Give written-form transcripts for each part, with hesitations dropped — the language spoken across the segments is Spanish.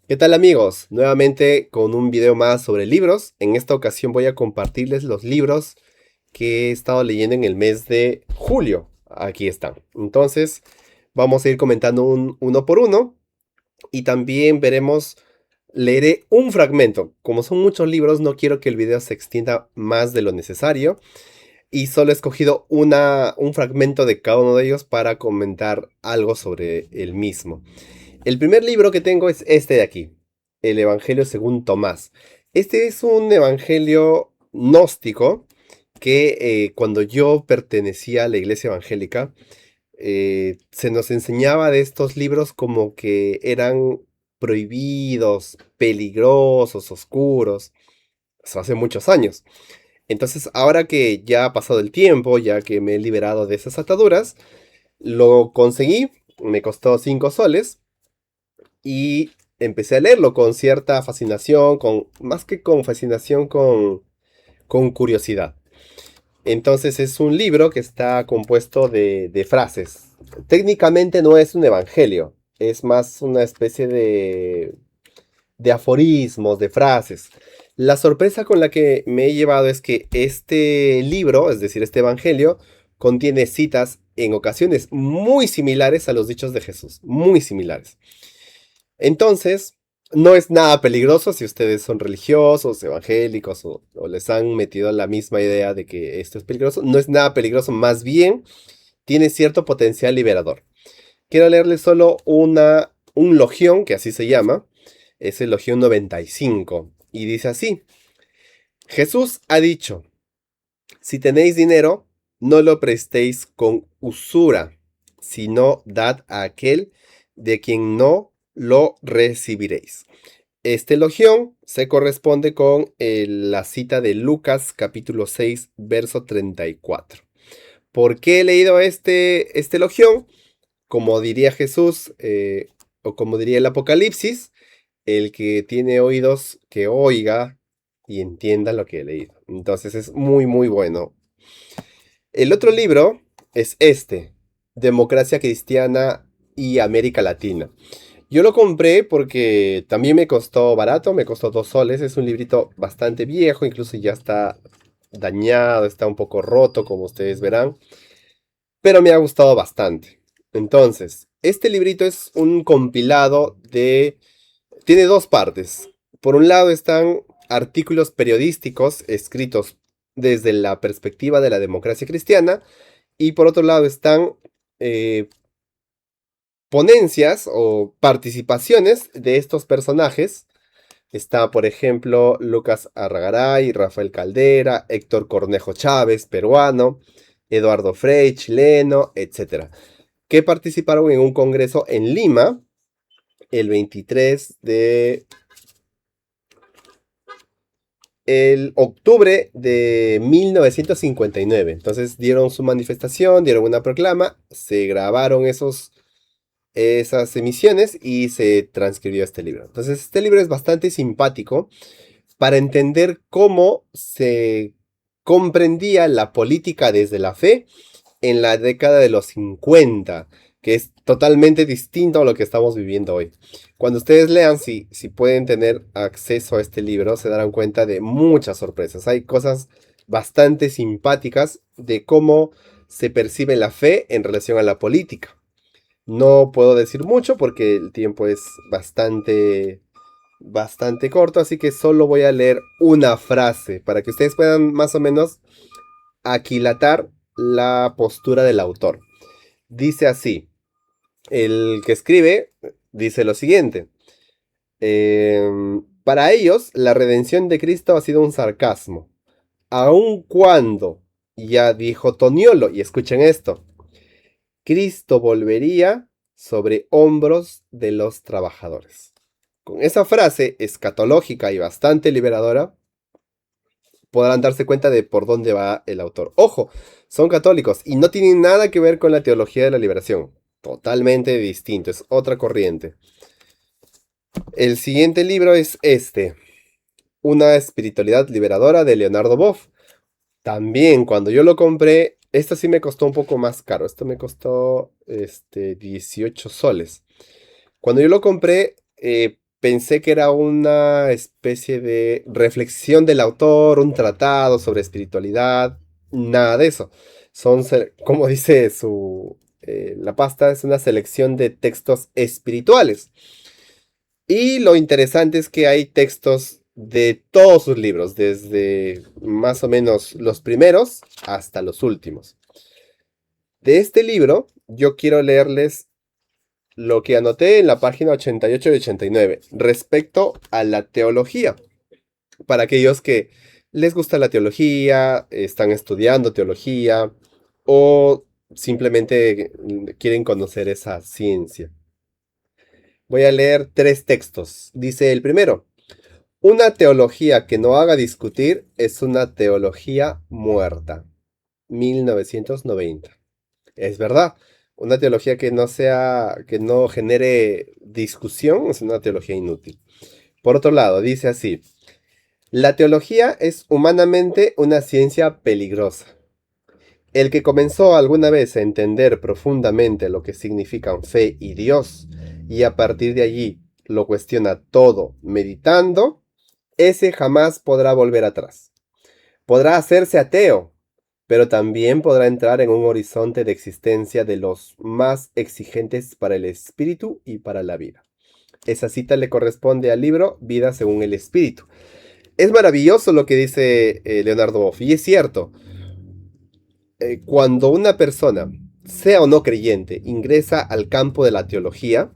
¿Qué tal amigos? Nuevamente con un video más sobre libros. En esta ocasión voy a compartirles los libros que he estado leyendo en el mes de julio. Aquí están. Entonces vamos a ir comentando uno por uno y también leeré un fragmento. Como son muchos libros, no quiero que el video se extienda más de lo necesario y solo he escogido un fragmento de cada uno de ellos para comentar algo sobre el mismo. El primer libro que tengo es este de aquí, el Evangelio según Tomás. Este es un evangelio gnóstico que cuando yo pertenecía a la iglesia evangélica, se nos enseñaba de estos libros como que eran prohibidos, peligrosos, oscuros. Eso hace muchos años. Entonces, ahora que ya ha pasado el tiempo, ya que me he liberado de esas ataduras, lo conseguí, me costó 5 soles y empecé a leerlo con cierta fascinación, más que con fascinación, con curiosidad. Entonces es un libro que está compuesto de frases. Técnicamente no es un evangelio, es más una especie de aforismos, de frases. La sorpresa con la que me he llevado es que este libro, es decir, este evangelio, contiene citas en ocasiones muy similares a los dichos de Jesús, muy similares. Entonces, no es nada peligroso si ustedes son religiosos, evangélicos o les han metido la misma idea de que esto es peligroso. No es nada peligroso, más bien tiene cierto potencial liberador. Quiero leerles solo un logión, que así se llama, es el logión 95, y dice así: Jesús ha dicho, si tenéis dinero, no lo prestéis con usura, sino dad a aquel de quien no lo recibiréis. Este elogión se corresponde con la cita de Lucas capítulo 6, verso 34. ¿Por qué he leído este elogión? Como diría Jesús, o como diría el Apocalipsis, el que tiene oídos, que oiga y entienda lo que he leído. Entonces es muy, muy bueno. El otro libro es este, Democracia Cristiana y América Latina. Yo lo compré porque también me costó barato, me costó 2 soles. Es un librito bastante viejo, incluso ya está dañado, está un poco roto, como ustedes verán, pero me ha gustado bastante. Entonces, este librito es un compilado de... Tiene dos partes. Por un lado están artículos periodísticos escritos desde la perspectiva de la democracia cristiana y por otro lado están eh, ponencias o participaciones de estos personajes. Está, por ejemplo, Lucas Arragaray, Rafael Caldera, Héctor Cornejo Chávez, peruano, Eduardo Frei, chileno, etcétera, que participaron en un congreso en Lima el 23 de octubre de 1959. Entonces dieron su manifestación, dieron una proclama, se grabaron esas emisiones y se transcribió este libro. Entonces este libro es bastante simpático para entender cómo se comprendía la política desde la fe en la década de los 50, que es totalmente distinto a lo que estamos viviendo hoy. Cuando ustedes lean, si pueden tener acceso a este libro, se darán cuenta de muchas sorpresas. Hay cosas bastante simpáticas de cómo se percibe la fe en relación a la política. No puedo decir mucho porque el tiempo es bastante corto, así que solo voy a leer una frase para que ustedes puedan más o menos aquilatar la postura del autor. Dice así, el que escribe dice lo siguiente: para ellos la redención de Cristo ha sido un sarcasmo, aun cuando, ya dijo Toniolo, y escuchen esto, Cristo volvería sobre hombros de los trabajadores. Con esa frase escatológica y bastante liberadora, podrán darse cuenta de por dónde va el autor. Ojo, son católicos y no tienen nada que ver con la teología de la liberación. Totalmente distinto, es otra corriente. El siguiente libro es este, Una espiritualidad liberadora de Leonardo Boff. También cuando yo lo compré, esto sí me costó un poco más caro. Esto me costó 18 soles. Cuando yo lo compré, pensé que era una especie de reflexión del autor, un tratado sobre espiritualidad. Nada de eso. Como dice la pasta, es una selección de textos espirituales. Y lo interesante es que hay textos de todos sus libros, desde más o menos los primeros hasta los últimos. De este libro, yo quiero leerles lo que anoté en la página 88 y 89 respecto a la teología. Para aquellos que les gusta la teología, están estudiando teología o simplemente quieren conocer esa ciencia. Voy a leer 3 textos. Dice el primero: una teología que no haga discutir es una teología muerta. 1990. Es verdad. Una teología que no genere discusión es una teología inútil. Por otro lado, dice así: la teología es humanamente una ciencia peligrosa. El que comenzó alguna vez a entender profundamente lo que significan fe y Dios, y a partir de allí lo cuestiona todo meditando, ese jamás podrá volver atrás. Podrá hacerse ateo, pero también podrá entrar en un horizonte de existencia de los más exigentes para el espíritu y para la vida. Esa cita le corresponde al libro Vida según el Espíritu. Es maravilloso lo que dice Leonardo Boff, y es cierto. Cuando una persona, sea o no creyente, ingresa al campo de la teología,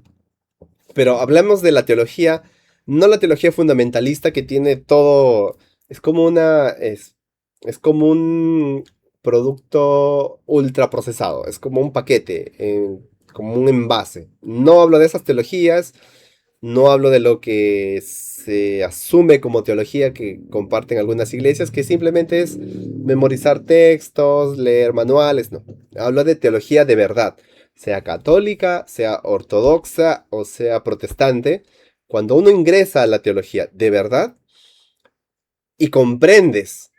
pero hablamos de la teología, no la teología fundamentalista que tiene todo, es como es como un producto ultraprocesado, es como un paquete, como un envase. No hablo de esas teologías, no hablo de lo que se asume como teología que comparten algunas iglesias, que simplemente es memorizar textos, leer manuales, no. Hablo de teología de verdad, sea católica, sea ortodoxa o sea protestante. Cuando uno ingresa a la teología de verdad y comprendes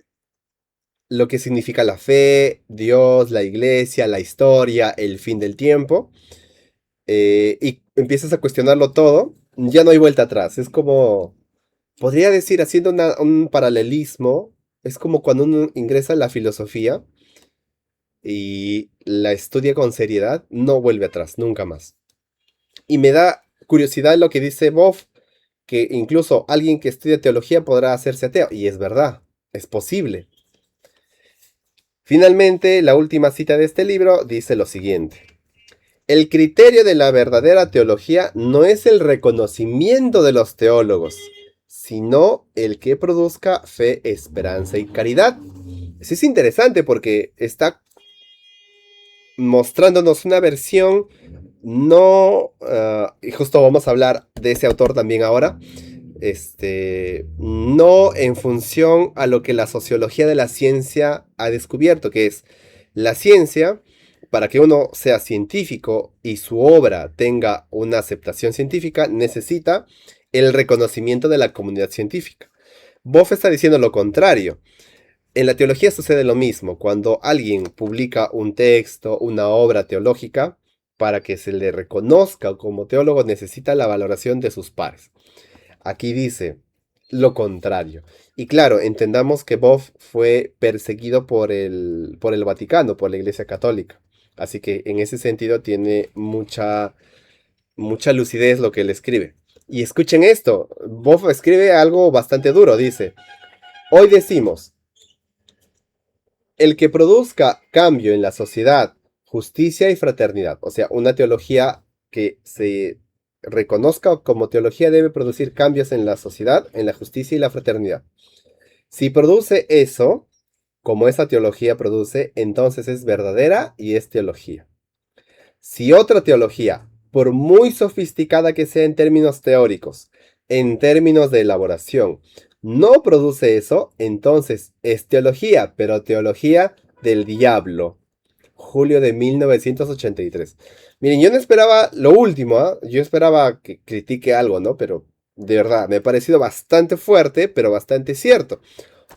lo que significa la fe, Dios, la iglesia, la historia, el fin del tiempo, y empiezas a cuestionarlo todo, ya no hay vuelta atrás. Es como, podría decir, haciendo un paralelismo, es como cuando uno ingresa a la filosofía y la estudia con seriedad, no vuelve atrás, nunca más. Y me da curiosidad lo que dice Boff, que incluso alguien que estudia teología podrá hacerse ateo. Y es verdad, es posible. Finalmente, la última cita de este libro dice lo siguiente: el criterio de la verdadera teología no es el reconocimiento de los teólogos, sino el que produzca fe, esperanza y caridad. Eso es interesante porque está mostrándonos una versión no, y justo vamos a hablar de ese autor también ahora, no en función a lo que la sociología de la ciencia ha descubierto, que es la ciencia. Para que uno sea científico y su obra tenga una aceptación científica, necesita el reconocimiento de la comunidad científica. Boff está diciendo lo contrario. En la teología sucede lo mismo. Cuando alguien publica un texto, una obra teológica, para que se le reconozca como teólogo, necesita la valoración de sus pares. Aquí dice lo contrario. Y claro, entendamos que Boff fue perseguido por el Vaticano, por la Iglesia Católica. Así que en ese sentido tiene mucha lucidez lo que él escribe. Y escuchen esto, Boff escribe algo bastante duro, dice: hoy decimos, el que produzca cambio en la sociedad, justicia y fraternidad, o sea, una teología que se reconozca como teología debe producir cambios en la sociedad, en la justicia y la fraternidad. Si produce eso, como esa teología produce, entonces es verdadera y es teología. Si otra teología, por muy sofisticada que sea en términos teóricos, en términos de elaboración, no produce eso, entonces es teología, pero teología del diablo. Julio de 1983. Miren, yo no esperaba lo último, ¿eh? Yo esperaba que critique algo, ¿no? Pero de verdad, me ha parecido bastante fuerte, pero bastante cierto.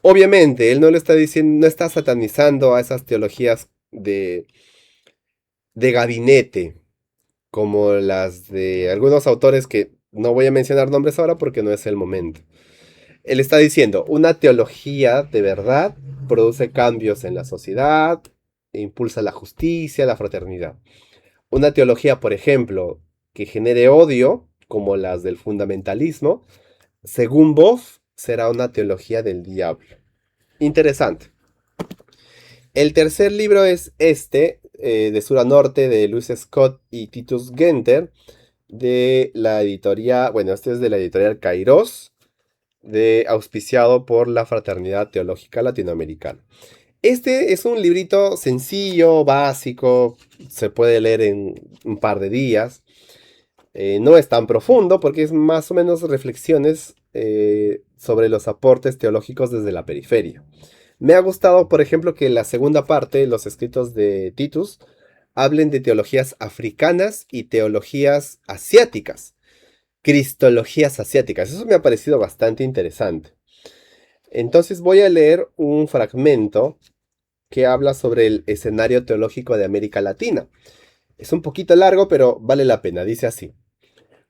Obviamente, él no lo está diciendo, no está satanizando a esas teologías de gabinete, como las de algunos autores que No voy a mencionar nombres ahora porque no es el momento. Él está diciendo, una teología de verdad produce cambios en la sociedad, impulsa la justicia, la fraternidad. Una teología, por ejemplo, que genere odio, como las del fundamentalismo, según Boff, será una teología del diablo. Interesante. El tercer libro es este, de Sur a Norte, de Luis Scott y Titus Genter, de la editorial, bueno, este es de la editorial Kairos, auspiciado por la Fraternidad Teológica Latinoamericana. Este es un librito sencillo, básico, se puede leer en un par de días. No es tan profundo porque es más o menos reflexiones sobre los aportes teológicos desde la periferia. Me ha gustado, por ejemplo, que la segunda parte, los escritos de Titus, hablen de teologías africanas y teologías asiáticas, cristologías asiáticas. Eso me ha parecido bastante interesante. Entonces voy a leer un fragmento que habla sobre el escenario teológico de América Latina. Es un poquito largo, pero vale la pena. Dice así.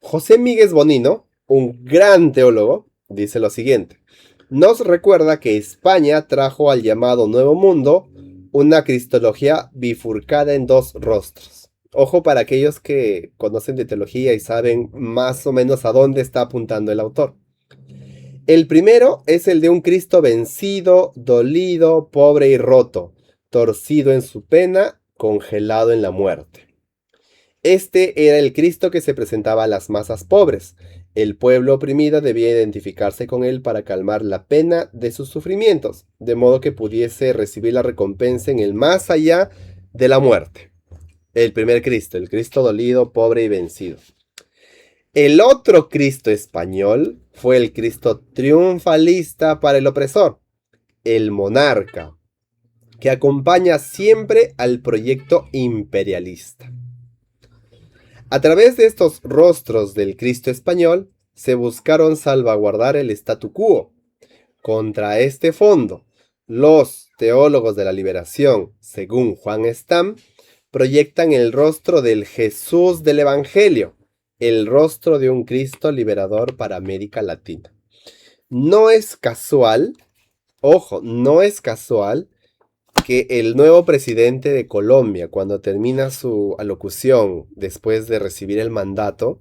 José Míguez Bonino, un gran teólogo, dice lo siguiente. Nos recuerda que España trajo al llamado Nuevo Mundo una cristología bifurcada en dos rostros. Ojo para aquellos que conocen de teología y saben más o menos a dónde está apuntando el autor. El primero es el de un Cristo vencido, dolido, pobre y roto, torcido en su pena, congelado en la muerte. Este era el Cristo que se presentaba a las masas pobres. El pueblo oprimido debía identificarse con él para calmar la pena de sus sufrimientos, de modo que pudiese recibir la recompensa en el más allá de la muerte. El primer Cristo, el Cristo dolido, pobre y vencido. El otro Cristo español fue el Cristo triunfalista para el opresor, el monarca, que acompaña siempre al proyecto imperialista. A través de estos rostros del Cristo español, se buscaron salvaguardar el statu quo. Contra este fondo, los teólogos de la liberación, según Juan Stam, proyectan el rostro del Jesús del Evangelio, el rostro de un Cristo liberador para América Latina. No es casual, ojo, no es casual que el nuevo presidente de Colombia, cuando termina su alocución después de recibir el mandato,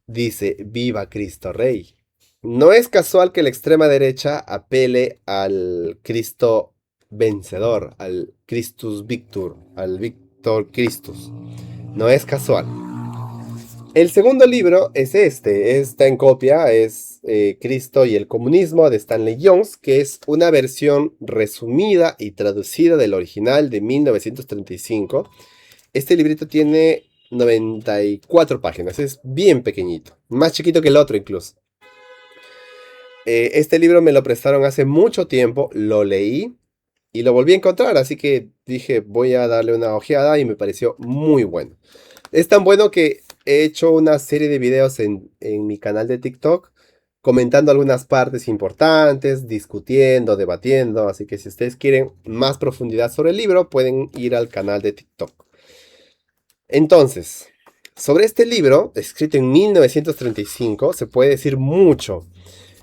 dice, viva Cristo Rey. No es casual que la extrema derecha apele al Cristo vencedor, al Christus Victor, al Victor Christus. No es casual. El segundo libro es este, está en copia, es Cristo y el comunismo de Stanley Jones, que es una versión resumida y traducida del original de 1935. Este librito tiene 94 páginas, es bien pequeñito, más chiquito que el otro incluso. Este libro me lo prestaron hace mucho tiempo, lo leí y lo volví a encontrar, así que dije voy a darle una ojeada y me pareció muy bueno. Es tan bueno que he hecho una serie de videos en mi canal de TikTok comentando algunas partes importantes, discutiendo, debatiendo. Así que si ustedes quieren más profundidad sobre el libro, pueden ir al canal de TikTok. Entonces, sobre este libro, escrito en 1935, se puede decir mucho.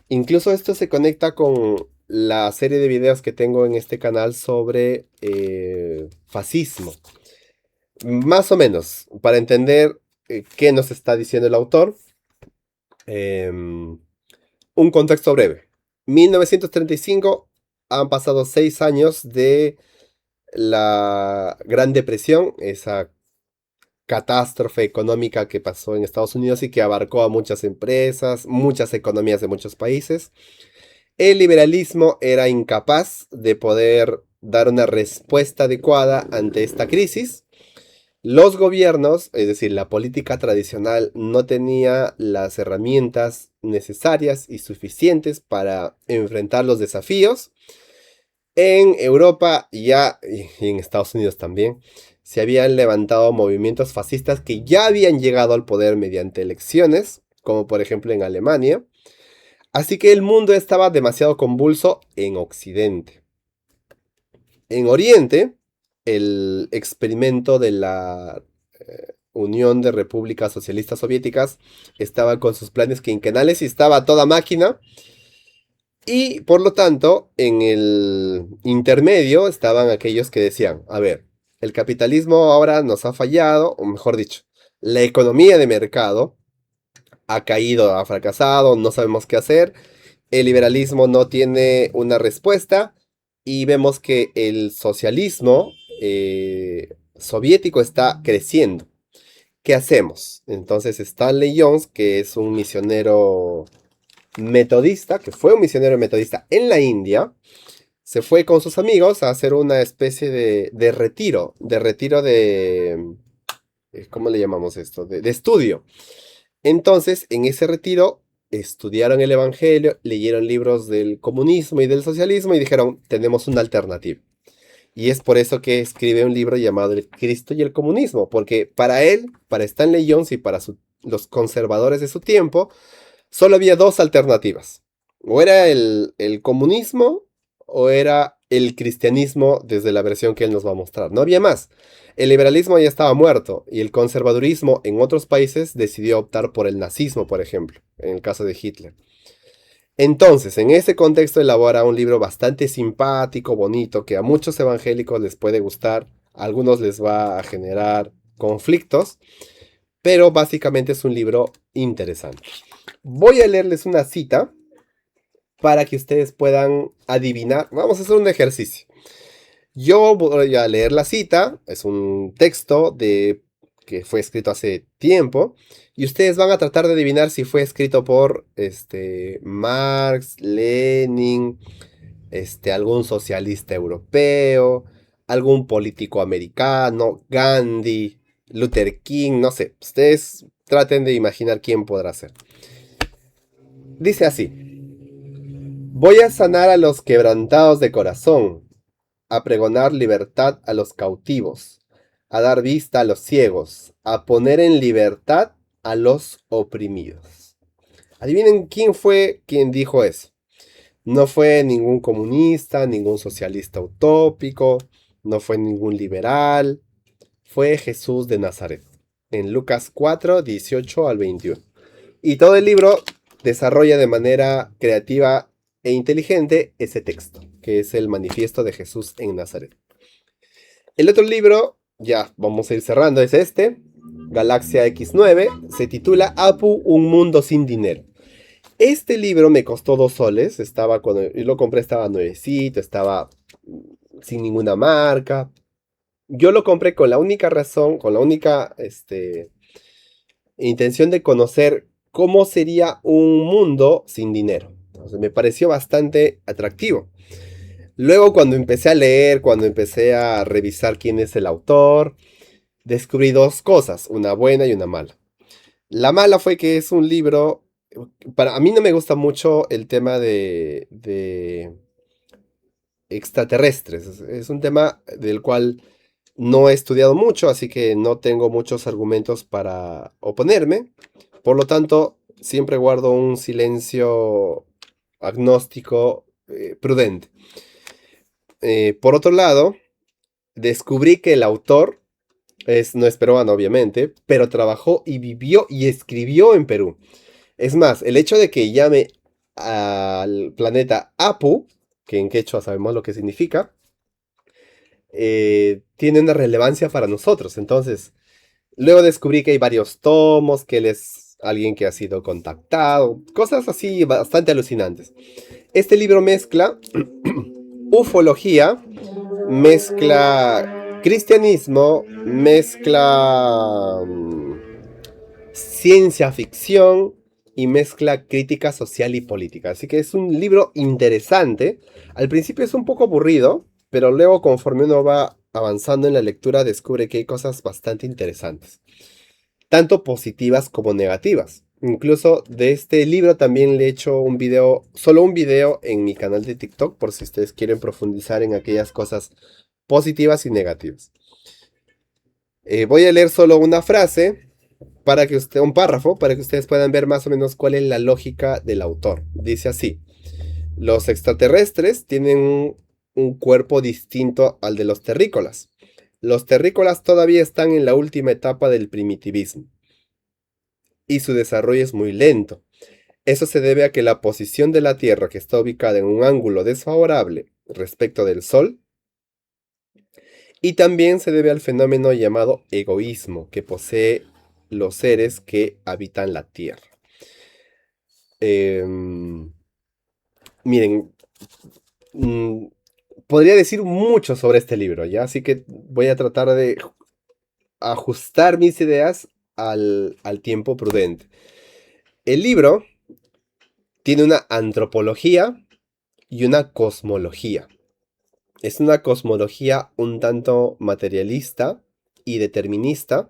Incluso esto se conecta con la serie de videos que tengo en este canal sobre fascismo. Más o menos, para entender qué nos está diciendo el autor. Un contexto breve. 1935, han pasado 6 años de la Gran Depresión, esa catástrofe económica que pasó en Estados Unidos y que abarcó a muchas empresas, muchas economías de muchos países. El liberalismo era incapaz de poder dar una respuesta adecuada ante esta crisis. Los gobiernos, es decir, la política tradicional, no tenía las herramientas necesarias y suficientes para enfrentar los desafíos. En Europa ya, y en Estados Unidos también, se habían levantado movimientos fascistas que ya habían llegado al poder mediante elecciones, como por ejemplo en Alemania. Así que el mundo estaba demasiado convulso en Occidente. En Oriente, el experimento de la Unión de Repúblicas Socialistas Soviéticas estaba con sus planes quinquenales y estaba a toda máquina. Y por lo tanto, en el intermedio estaban aquellos que decían, a ver, el capitalismo ahora nos ha fallado, o mejor dicho, la economía de mercado ha caído, ha fracasado, no sabemos qué hacer, el liberalismo no tiene una respuesta y vemos que el socialismo soviético está creciendo. ¿Qué hacemos? Entonces Stanley Jones, que es un misionero metodista, que fue un misionero metodista en la India, se fue con sus amigos a hacer una especie de retiro, ¿cómo le llamamos esto? De estudio. Entonces, en ese retiro, estudiaron el Evangelio, leyeron libros del comunismo y del socialismo y dijeron, tenemos una alternativa. Y es por eso que escribe un libro llamado El Cristo y el Comunismo, porque para él, para Stanley Jones y para los conservadores de su tiempo, solo había dos alternativas. O era el comunismo o era el cristianismo desde la versión que él nos va a mostrar. No había más. El liberalismo ya estaba muerto y el conservadurismo en otros países decidió optar por el nazismo, por ejemplo, en el caso de Hitler. Entonces, en ese contexto elabora un libro bastante simpático, bonito, que a muchos evangélicos les puede gustar, a algunos les va a generar conflictos, pero básicamente es un libro interesante. Voy a leerles una cita para que ustedes puedan adivinar. Vamos a hacer un ejercicio. Yo voy a leer la cita, es un texto que fue escrito hace tiempo, y ustedes van a tratar de adivinar si fue escrito por Marx, Lenin, algún socialista europeo, algún político americano, Gandhi, Luther King, no sé. Ustedes traten de imaginar quién podrá ser. Dice así: voy a sanar a los quebrantados de corazón, a pregonar libertad a los cautivos, a dar vista a los ciegos, a poner en libertad a los oprimidos. Adivinen quién fue quien dijo eso. No fue ningún comunista, ningún socialista utópico, no fue ningún liberal, fue Jesús de Nazaret, en Lucas 4, 18 al 21. Y todo el libro desarrolla de manera creativa e inteligente ese texto, que es el manifiesto de Jesús en Nazaret. El otro libro, ya vamos a ir cerrando, es Galaxia X9, se titula Apu, un mundo sin dinero. Este libro me costó 2 soles, cuando yo lo compré estaba nuevecito, estaba sin ninguna marca. Yo lo compré con la única razón, con la única intención de conocer cómo sería un mundo sin dinero. Entonces, me pareció bastante atractivo. Luego cuando empecé a leer, cuando empecé a revisar quién es el autor, descubrí 2 cosas, una buena y una mala. La mala fue que es un libro, a mí no me gusta mucho el tema de extraterrestres. Es un tema del cual no he estudiado mucho, así que no tengo muchos argumentos para oponerme. Por lo tanto, siempre guardo un silencio agnóstico prudente. Por otro lado, descubrí que el autor no es peruano, obviamente, pero trabajó y vivió y escribió en Perú. Es más, el hecho de que llame al planeta Apu, que en quechua sabemos lo que significa, tiene una relevancia para nosotros. Entonces, luego descubrí que hay varios tomos, que él es alguien que ha sido contactado, cosas así bastante alucinantes. Este libro mezcla ufología, mezcla cristianismo, mezcla ciencia ficción y mezcla crítica social y política. Así que es un libro interesante. Al principio es un poco aburrido, pero luego conforme uno va avanzando en la lectura descubre que hay cosas bastante interesantes, tanto positivas como negativas. Incluso de este libro también le he hecho un video, solo un video en mi canal de TikTok, por si ustedes quieren profundizar en aquellas cosas positivas y negativas. Voy a leer solo una frase, un párrafo, para que ustedes puedan ver más o menos cuál es la lógica del autor. Dice así: los extraterrestres tienen un cuerpo distinto al de los terrícolas. Los terrícolas todavía están en la última etapa del primitivismo y su desarrollo es muy lento. Eso se debe a que la posición de la Tierra, que está ubicada en un ángulo desfavorable respecto del Sol, y también se debe al fenómeno llamado egoísmo que posee los seres que habitan la Tierra. Miren, mm, podría decir mucho sobre este libro, ¿ya? Así que voy a tratar de ajustar mis ideas al tiempo prudente. El libro tiene una antropología y una cosmología. Es una cosmología un tanto materialista y determinista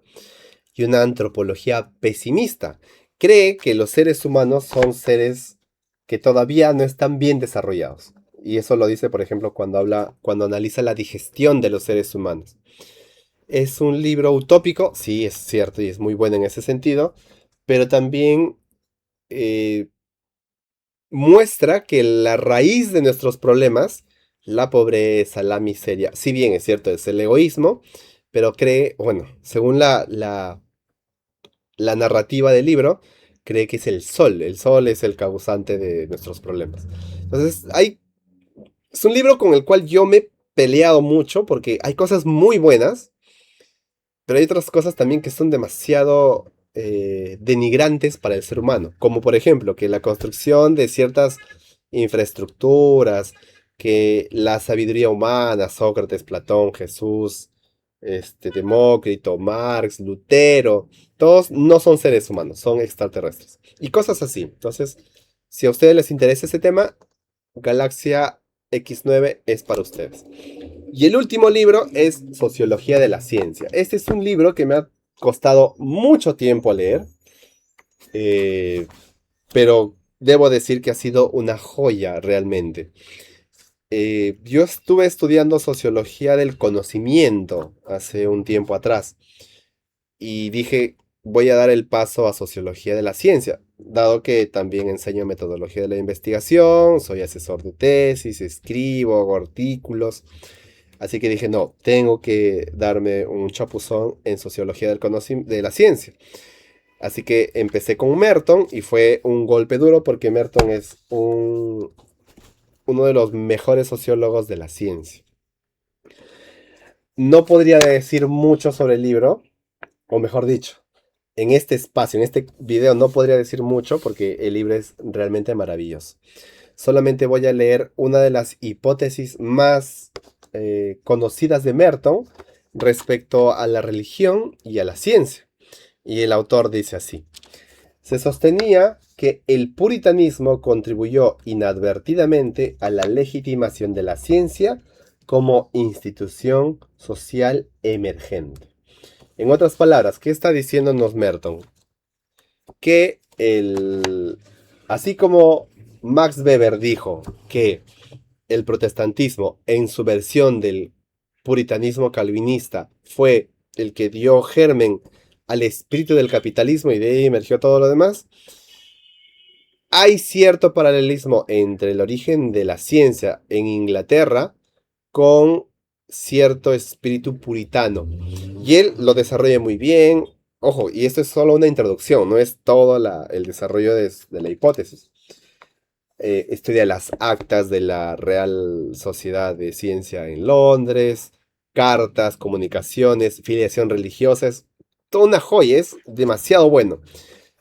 y una antropología pesimista. Cree que los seres humanos son seres que todavía no están bien desarrollados. Y eso lo dice, por ejemplo, cuando analiza la digestión de los seres humanos. Es un libro utópico, sí, es cierto y es muy bueno en ese sentido, pero también eh, muestra que la raíz de nuestros problemas, la pobreza, la miseria, si bien es cierto, es el egoísmo, pero cree, bueno, según la narrativa del libro, cree que es el sol es el causante de nuestros problemas. Entonces, es un libro con el cual yo me he peleado mucho porque hay cosas muy buenas, pero hay otras cosas también que son demasiado denigrantes para el ser humano, como por ejemplo que la construcción de ciertas infraestructuras, que la sabiduría humana, Sócrates, Platón, Jesús, Demócrito, Marx, Lutero, todos no son seres humanos, son extraterrestres. Y cosas así. Entonces, si a ustedes les interesa ese tema, Galaxia X9 es para ustedes. Y el último libro es Sociología de la Ciencia. Este es un libro que me ha costado mucho tiempo leer, eh, pero debo decir que ha sido una joya realmente. Yo estuve estudiando sociología del conocimiento hace un tiempo atrás y dije, voy a dar el paso a sociología de la ciencia, dado que también enseño metodología de la investigación, soy asesor de tesis, escribo, hago artículos. Así que dije, no, tengo que darme un chapuzón en sociología de la ciencia. Así que empecé con Merton y fue un golpe duro porque Merton es uno de los mejores sociólogos de la ciencia. No podría decir mucho sobre el libro, o mejor dicho, en este espacio, en este video no podría decir mucho porque el libro es realmente maravilloso. Solamente voy a leer una de las hipótesis más conocidas de Merton respecto a la religión y a la ciencia. Y el autor dice así: se sostenía que el puritanismo contribuyó inadvertidamente a la legitimación de la ciencia como institución social emergente. En otras palabras, ¿qué está diciéndonos Merton? Que así como Max Weber dijo que el protestantismo, en su versión del puritanismo calvinista, fue el que dio germen al espíritu del capitalismo y de ahí emergió todo lo demás, hay cierto paralelismo entre el origen de la ciencia en Inglaterra con cierto espíritu puritano. Y él lo desarrolla muy bien. Ojo, y esto es solo una introducción, no es todo el desarrollo de la hipótesis. Estudia las actas de la Real Sociedad de Ciencia en Londres, cartas, comunicaciones, filiación religiosa, es toda una joya, es demasiado bueno.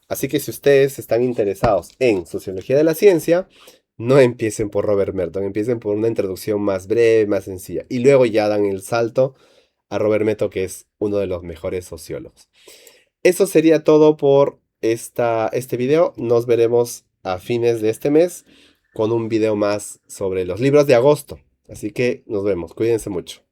Así que si ustedes están interesados en sociología de la ciencia, no empiecen por Robert Merton, empiecen por una introducción más breve, más sencilla, y luego ya dan el salto a Robert Merton, que es uno de los mejores sociólogos. Eso sería todo por este video. Nos veremos a fines de este mes con un video más sobre los libros de agosto. Así que nos vemos. Cuídense mucho.